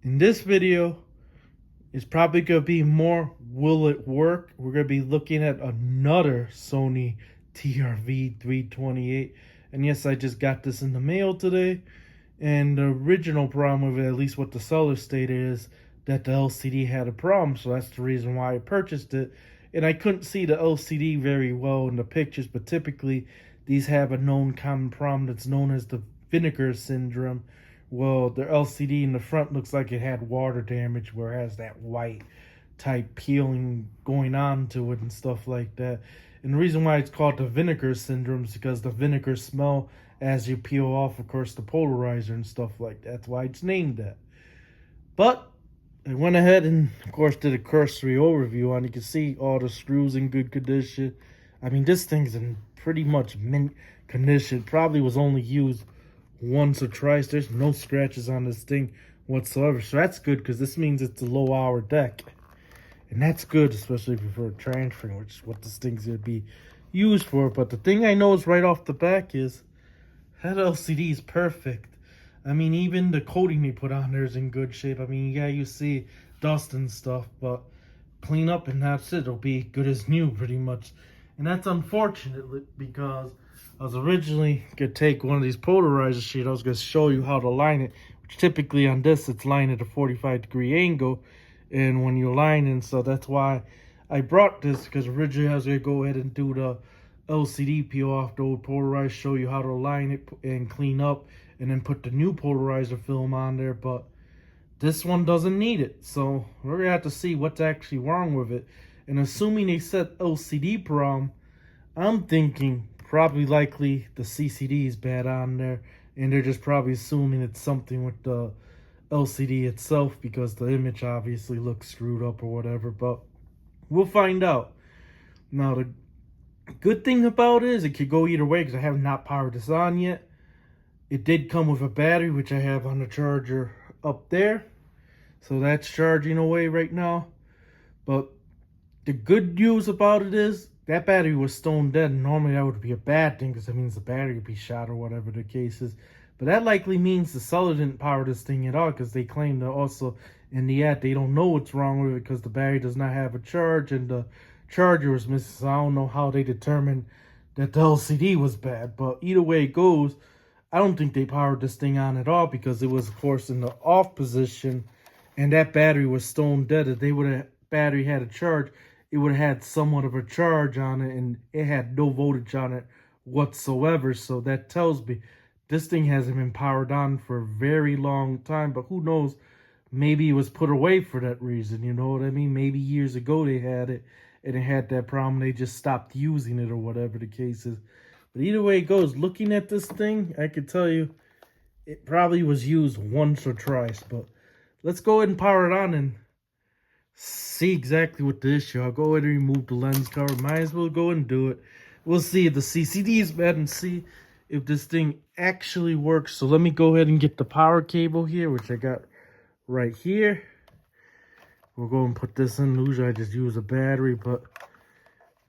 In this video, it's probably going to be more will it work? We're going to be looking at another Sony TRV328. And yes, I just got this in the mail today. And the original problem with it, at least what the seller stated, is that the LCD had a problem. So that's the reason why I purchased it. And I couldn't see the LCD very well in the pictures, but typically these have a known common problem that's known as the vinegar syndrome. Well, the LCD in the front looks like it had water damage, where it has that white type peeling going on to it and stuff like that. And the reason why it's called the vinegar syndrome is because the vinegar smell as you peel off, of course, the polarizer and stuff like that. That's why it's named that. But I went ahead and, of course, did a cursory overview on it. You can see all the screws in good condition. I mean, this thing's in pretty much mint condition. Probably was only used once or twice. There's no scratches on this thing whatsoever. So that's good, because this means it's a low hour deck. And that's good, especially if you're transferring, which is what this thing's going to be used for. But the thing I know is right off the back is that LCD is perfect. I mean, even the coating they put on there is in good shape. I mean, yeah, you see dust and stuff, but clean up and that's it. It'll be good as new, pretty much. And that's unfortunate, because I was originally going to take one of these polarizer sheets. I was going to show you how to line it, which typically on this, it's lined at a 45-degree angle. And when you're lining, so that's why I brought this, because originally I was going to go ahead and do the LCD peel off the old polarizer, show you how to line it and clean up, and then put the new polarizer film on there. But this one doesn't need it, so we're gonna have to see what's actually wrong with it. And assuming they said LCD problem, I'm thinking probably likely the CCD is bad on there, and they're just probably assuming it's something with the LCD itself, because the image obviously looks screwed up or whatever. But we'll find out. Now, the good thing about it is it could go either way, because I have not powered this on yet. It did come with a battery, which I have on the charger up there. So that's charging away right now. But the good news about it is that battery was stone dead. Normally that would be a bad thing, because it means the battery would be shot or whatever the case is. But that likely means the seller didn't power this thing at all, because they claim that also in the ad they don't know what's wrong with it, because the battery does not have a charge and the charger was missing. So I don't know how they determined that the LCD was bad. But either way it goes, I don't think they powered this thing on at all, because it was, of course, in the off position, and that battery was stone dead. If they would have battery had a charge, it would have had somewhat of a charge on it, and it had no voltage on it whatsoever. So that tells me this thing hasn't been powered on for a very long time. But who knows? Maybe it was put away for that reason. You know what I mean? Maybe years ago they had it, and it had that problem. They just stopped using it or whatever the case is. But either way it goes, looking at this thing, I can tell you it probably was used once or twice. But let's go ahead and power it on and see exactly what the issue. I'll go ahead and remove the lens cover. Might as well go and do it. We'll see if the CCD is bad and see if this thing actually works. So let me go ahead and get the power cable here, which I got right here. We'll go and put this in. Usually I just use a battery, but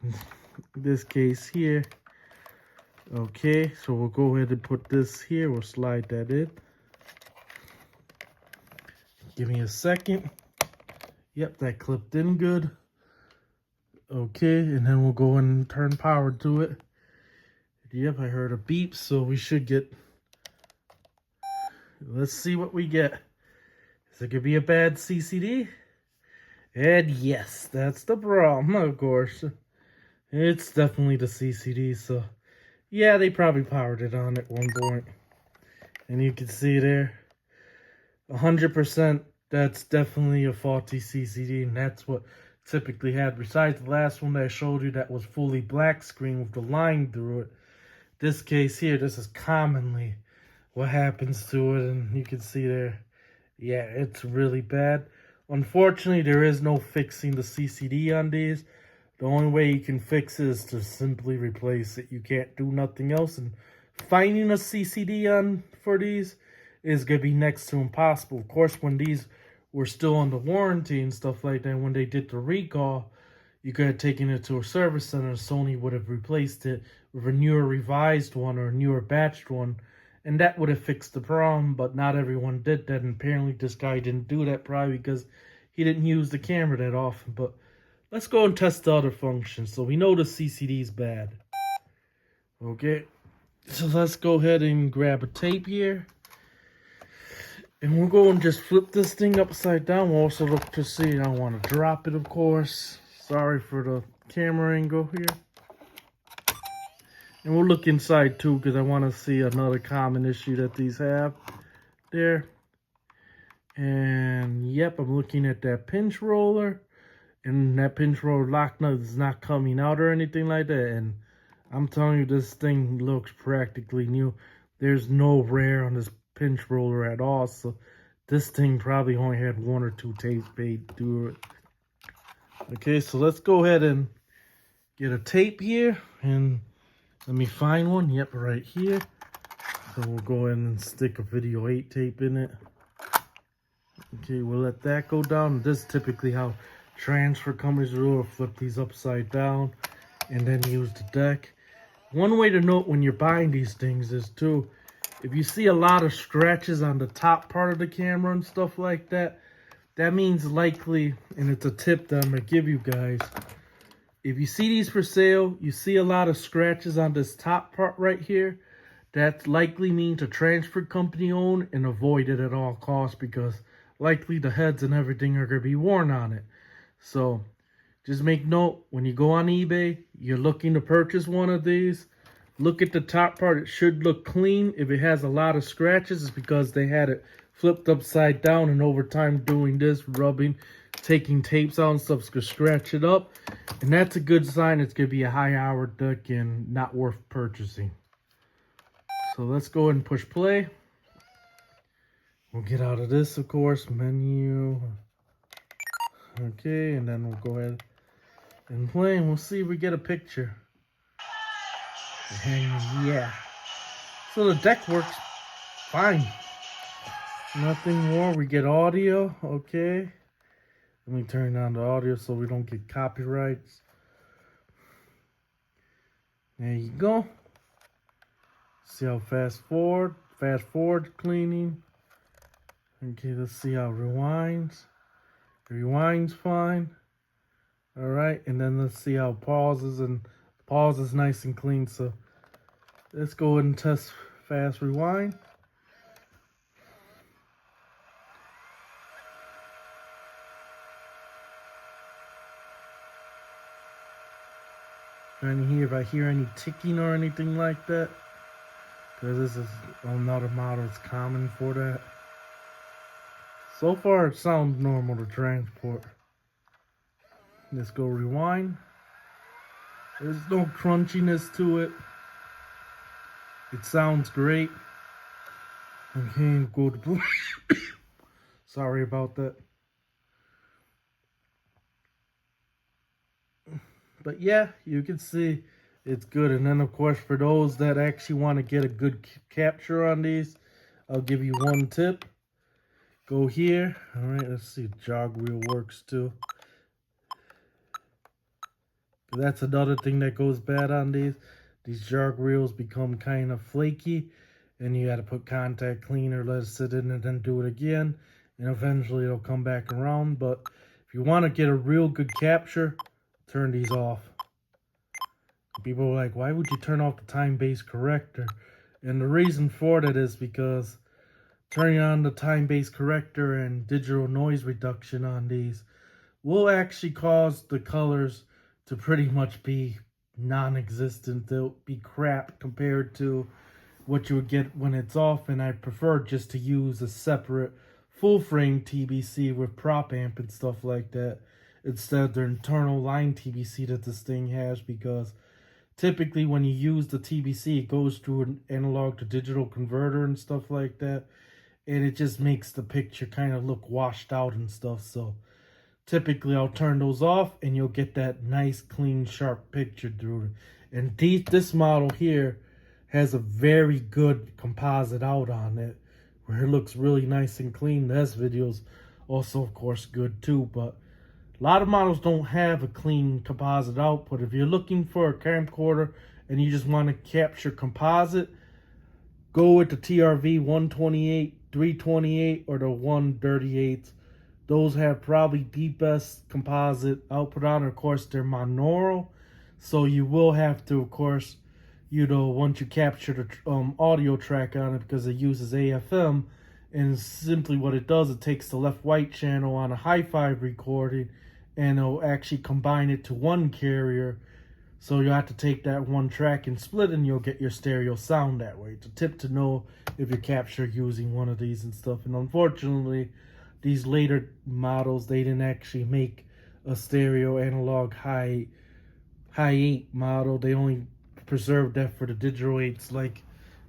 in this case here, okay, so we'll go ahead and put this here. We'll slide that in. Give me a second. Yep, that clipped in good. Okay, and then we'll go and turn power to it. Yep, I heard a beep, so we should get... Let's see what we get. Is it going to be a bad CCD? And yes, that's the problem, of course. It's definitely the CCD, so... Yeah, they probably powered it on at one point. And you can see there, 100%, that's definitely a faulty CCD, and that's what typically had. Besides the last one that I showed you that was fully black screen with the line through it, this case here, this is commonly what happens to it, and you can see there, yeah, it's really bad. Unfortunately, there is no fixing the CCD on these. The only way you can fix it is to simply replace it. You can't do nothing else. And finding a CCD on for these is going to be next to impossible. Of course, when these were still under warranty and stuff like that, when they did the recall, you could have taken it to a service center. Sony would have replaced it with a newer revised one or a newer batched one. and that would have fixed the problem, but not everyone did that, and apparently this guy didn't do that, probably because he didn't use the camera that often. But let's go and test the other functions. So we know the CCD is bad. Okay, so let's go ahead and grab a tape here. And we'll go and just flip this thing upside down. We'll also look to see, I don't want to drop it, of course. Sorry for the camera angle here. And we'll look inside too, because I want to see another common issue that these have there. And yep, I'm looking at that pinch roller. And that pinch roller lock nut is not coming out or anything like that. And I'm telling you, this thing looks practically new. There's no wear on this pinch roller at all. So this thing probably only had 1 or 2 tapes made through it. Okay, so let's go ahead and get a tape here. And let me find one. Yep, right here. So we'll go ahead and stick a video 8 tape in it. Okay, we'll let that go down. This is typically how transfer companies will flip these upside down and then use the deck. One way to note when you're buying these things is too, if you see a lot of scratches on the top part of the camera and stuff like that, that means likely, and it's a tip that I'm going to give you guys, if you see these for sale, you see a lot of scratches on this top part right here, that likely means a transfer company owned, and avoid it at all costs because likely the heads and everything are going to be worn on it. So just make note, when you go on eBay, you're looking to purchase one of these, look at the top part. It should look clean. If it has a lot of scratches, it's because they had it flipped upside down, and over time doing this, rubbing, taking tapes out and stuff, could scratch it up. And that's a good sign it's going to be a high-hour deck and not worth purchasing. So let's go ahead and push play. We'll get out of this, of course, menu. Okay, and then we'll go ahead and play, and we'll see if we get a picture. And yeah. So the deck works fine. Nothing more. We get audio. Okay. Let me turn down the audio so we don't get copyrights. There you go. See how fast forward cleaning. Okay, let's see how it rewinds. It rewinds fine. Alright, and then let's see how it pauses, and pause is nice and clean. So let's go ahead and test fast rewind. Trying to hear if I hear any ticking or anything like that, because this is another model that's common for that. So far it sounds normal to transport. Let's go rewind. There's no crunchiness to it. It sounds great. Okay, go to blue. Sorry about that. But yeah, you can see it's good. And then of course, for those that actually want to get a good capture on these, I'll give you one tip. Go here. All right, let's see if jog wheel works too. That's another thing that goes bad on these. These jog reels become kind of flaky, and you got to put contact cleaner, let it sit in, and then do it again, and eventually it'll come back around. But if you want to get a real good capture, turn these off. People are like, why would you turn off the time-based corrector? And the reason for that is because turning on the time-based corrector and digital noise reduction on these will actually cause the colors to pretty much be non-existent. They'll be crap compared to what you would get when it's off, and I prefer just to use a separate full-frame TBC with prop amp and stuff like that instead of the internal line TBC that this thing has, because typically when you use the TBC, it goes through an analog to digital converter and stuff like that, and it just makes the picture kind of look washed out and stuff. So typically I'll turn those off, and you'll get that nice, clean, sharp picture through it. And this model here has a very good composite out on it, where it looks really nice and clean. The S video's also, of course, good too, but a lot of models don't have a clean composite output. If you're looking for a camcorder and you just want to capture composite, go with the TRV 128, 328, or the 138. Those have probably the best composite output on it. Of course, they're monaural, so you will have to, of course, once you capture the audio track on it, because it uses AFM, and simply what it does, it takes the left-right channel on a Hi8 recording, and it'll actually combine it to one carrier. So you have to take that one track and split, and you'll get your stereo sound that way. It's a tip to know if you capture using one of these and stuff. And unfortunately, these later models, they didn't actually make a stereo analog Hi8 model. They only preserved that for the digital 8s, like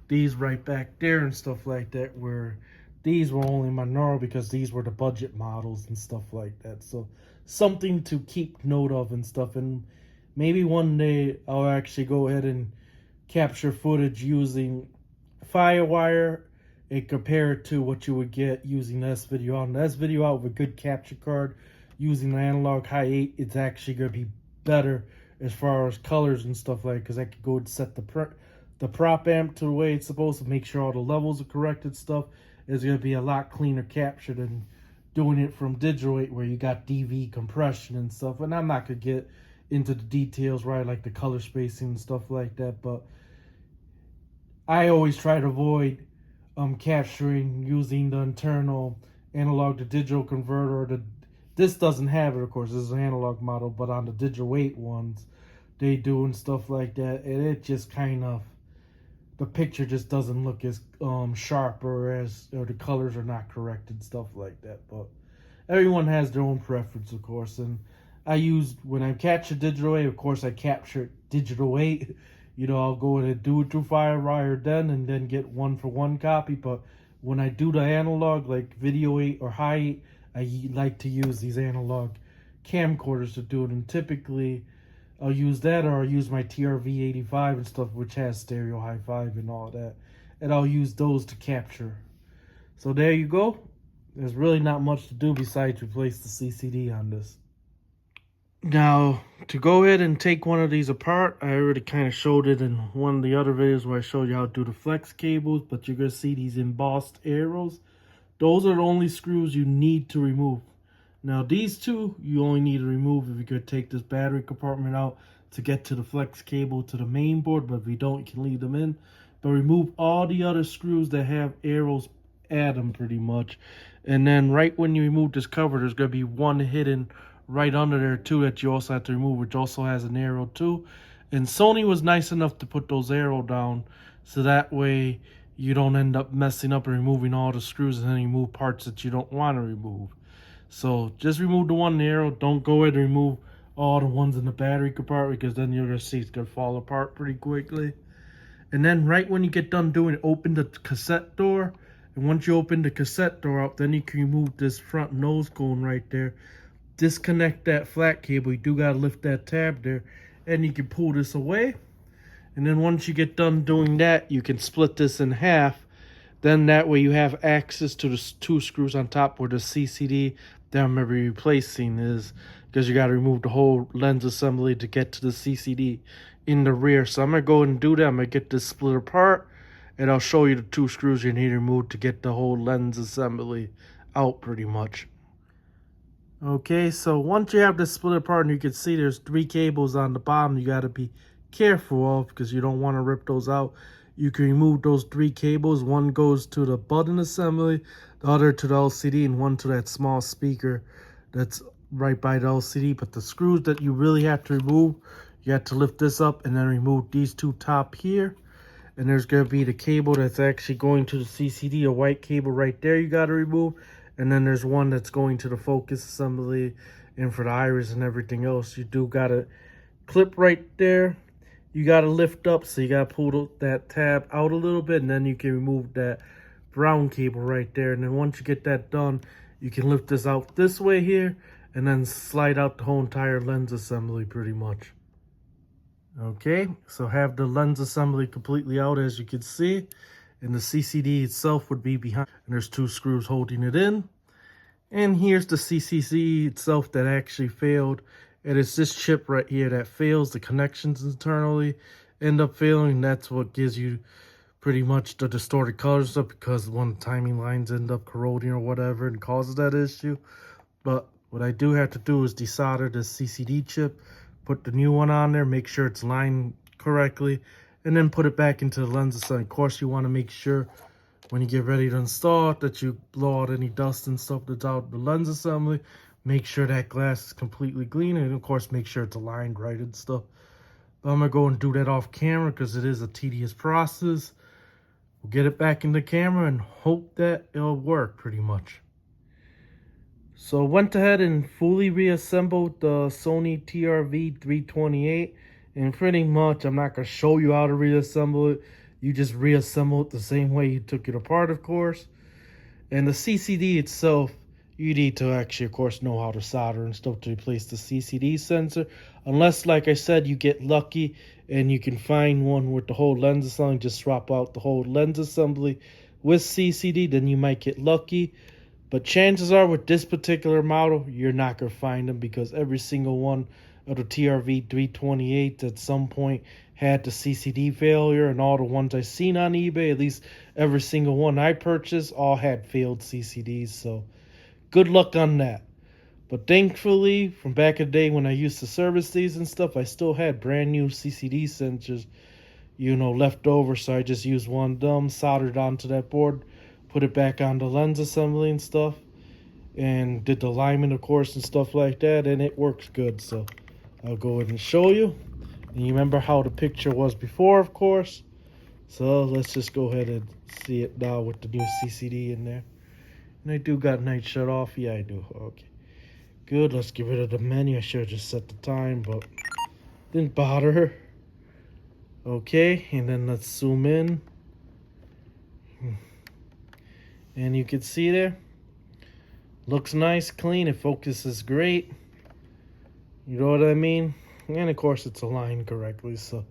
these right back there and stuff like that, where these were only monaural because these were the budget models and stuff like that. So something to keep note of and stuff. And maybe one day I'll actually go ahead and capture footage using Firewire and compare it to what you would get using the S-Video out. And the S-Video out with a good capture card using the analog Hi8, it's actually going to be better as far as colors and stuff like that, because I could go and set the prop amp to the way it's supposed to, make sure all the levels are correct and stuff. It's going to be a lot cleaner capture than doing it from digital 8 where you got DV compression and stuff. And I'm not going to get into the details, right, like the color spacing and stuff like that, but I always try to avoid capturing using the internal analog to digital converter. This doesn't have it, of course. This is an analog model, but on the digital 8 ones, they do and stuff like that, and it just kind of, the picture just doesn't look as sharp, or the colors are not correct and stuff like that. But everyone has their own preference, of course. And when I capture digital 8, of course I capture digital 8. I'll go ahead and do it through Firewire then, and then get 1-for-1 copy. But when I do the analog, like Video 8 or Hi8, I like to use these analog camcorders to do it. And typically, I'll use that, or I'll use my TRV85 and stuff, which has stereo Hi5 and all that. And I'll use those to capture. So there you go. There's really not much to do besides replace the CCD on this. Now, to go ahead and take one of these apart, I already kind of showed it in one of the other videos where I showed you how to do the flex cables, but you're going to see these embossed arrows. Those are the only screws you need to remove. Now, these two, you only need to remove if you could take this battery compartment out to get to the flex cable to the main board, but if you don't, you can leave them in. But remove all the other screws that have arrows at them pretty much. And then right when you remove this cover, there's going to be one hidden right under there too that you also have to remove, which also has an arrow too. And Sony was nice enough to put those arrows down, so that way you don't end up messing up and removing all the screws and then you remove parts that you don't want to remove. So just remove the one arrow. Don't go ahead and remove all the ones in the battery compartment, because then you're going to see it's going to fall apart pretty quickly. And then right when you get done doing it, open the cassette door. And once you open the cassette door out, then you can remove this front nose cone right there. Disconnect that flat cable. You do got to lift that tab there, and you can pull this away. And then once you get done doing that, you can split this in half. Then that way you have access to the two screws on top where the CCD that I'm going to be replacing is, because you got to remove the whole lens assembly to get to the CCD in the rear. So I'm going to go and do that. I'm going to get this split apart, and I'll show you the two screws you need to remove to get the whole lens assembly out pretty much. Okay, so once you have this split apart, and you can see there's 3 cables on the bottom you got to be careful of, because you don't want to rip those out. You can remove those 3 cables. One goes to the button assembly, the other to the LCD, and one to that small speaker that's right by the LCD. But the screws that you really have to remove, you have to lift this up and then remove these 2 top here. And there's going to be the cable that's actually going to the CCD, a white cable right there you got to remove. And then there's one that's going to the focus assembly and for the iris and everything else. You do got to clip right there. You got to lift up, so you got to pull that tab out a little bit, and then you can remove that brown cable right there. And then once you get that done, you can lift this out this way here, and then slide out the whole entire lens assembly pretty much. Okay, so have the lens assembly completely out, as you can see. And the CCD itself would be behind, and there's 2 screws holding it in. And here's the CCD itself that actually failed. And it's this chip right here that fails. The connections internally end up failing. That's what gives you pretty much the distorted color stuff because one of the timing lines end up corroding or whatever and causes that issue. But what I do have to do is desolder the CCD chip, put the new one on there, make sure it's lined correctly, and then put it back into the lens assembly. Of course, you want to make sure when you get ready to install it that you blow out any dust and stuff that's out the lens assembly. Make sure that glass is completely clean, and of course make sure it's aligned right and stuff. But I'm gonna go and do that off camera because it is a tedious process. We'll get it back in the camera and hope that it'll work pretty much. So went ahead and fully reassembled the Sony TRV328, and pretty much I'm not gonna show you how to reassemble it. You just reassemble it the same way you took it apart, of course. And the CCD itself, you need to actually, of course, know how to solder and stuff to replace the CCD sensor. Unless, like I said, you get lucky and you can find one with the whole lens assembly, just swap out the whole lens assembly with CCD, then you might get lucky. But chances are with this particular model, you're not going to find them because every single one of the TRV328 at some point had the CCD failure, and all the ones I've seen on eBay, at least every single one I purchased, all had failed CCDs. So good luck on that. But thankfully, from back in the day when I used to service these and stuff, I still had brand new CCD sensors, left over. So I just used one of them, soldered onto that board, put it back on the lens assembly and stuff, and did the alignment, of course, and stuff like that, and it works good. So I'll go ahead and show you. And you remember how the picture was before, of course. So let's just go ahead and see it now with the new CCD in there. And I do got night shut off. Yeah, I do. Okay. Good. Let's get rid of the menu. I should have just set the time, but didn't bother her. Okay. And then let's zoom in. And you can see there. Looks nice, clean. It focuses great. You know what I mean? And of course it's aligned correctly. So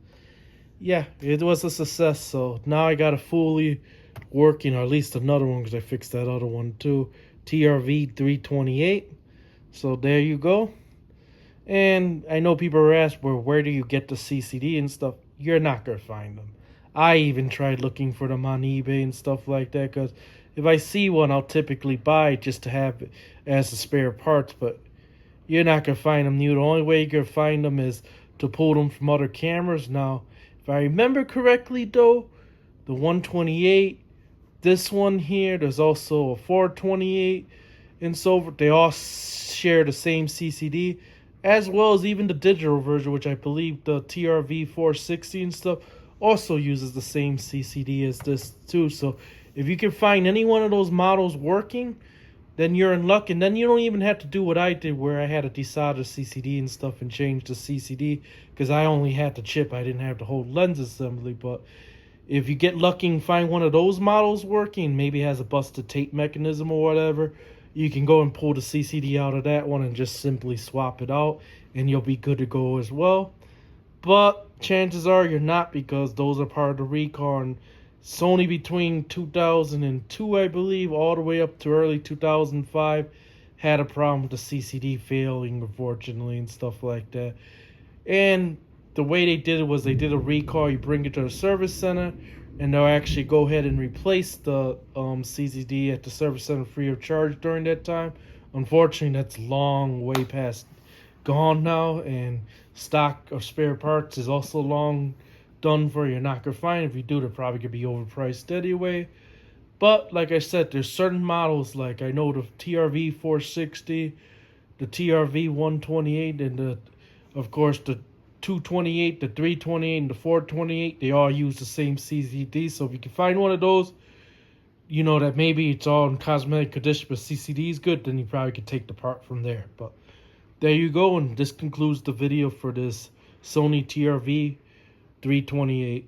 yeah, it was a success. So now I got a fully working, or at least another one because I fixed that other one too, TRV328. So there you go. And I know people are asked, well, where do you get the CCD and stuff? You're not going to find them. I even tried looking for them on eBay and stuff like that because if I see one, I'll typically buy it just to have it as a spare parts. But you're not going to find them new. The only way you can find them is to pull them from other cameras. Now, if I remember correctly, though, the 128, this one here, there's also a 428 and so forth. They all share the same CCD, as well as even the digital version, which I believe the TRV460 and stuff also uses the same CCD as this too. So if you can find any one of those models working, then you're in luck. And then you don't even have to do what I did, where I had to desolder CCD and stuff and change the CCD, because I only had the chip. I didn't have the whole lens assembly. But if you get lucky and find one of those models working, maybe it has a busted tape mechanism or whatever, you can go and pull the CCD out of that one and just simply swap it out, and you'll be good to go as well. But chances are you're not, because those are part of the recall. And Sony between 2002, I believe, all the way up to early 2005, had a problem with the CCD failing, unfortunately, and stuff like that. And the way they did it was they did a recall. You bring it to the service center, and they'll actually go ahead and replace the CCD at the service center free of charge during that time. Unfortunately, that's long way past gone now, and stock of spare parts is also long done for. You're not going to find. If you do, they're probably going to be overpriced anyway. But like I said, there's certain models, like I know the TRV460, the TRV128, and of course the 228, the 328, and the 428, they all use the same CCD. So if you can find one of those, that maybe it's all in cosmetic condition, but CCD is good, then you probably could take the part from there. But there you go, and this concludes the video for this Sony TRV328.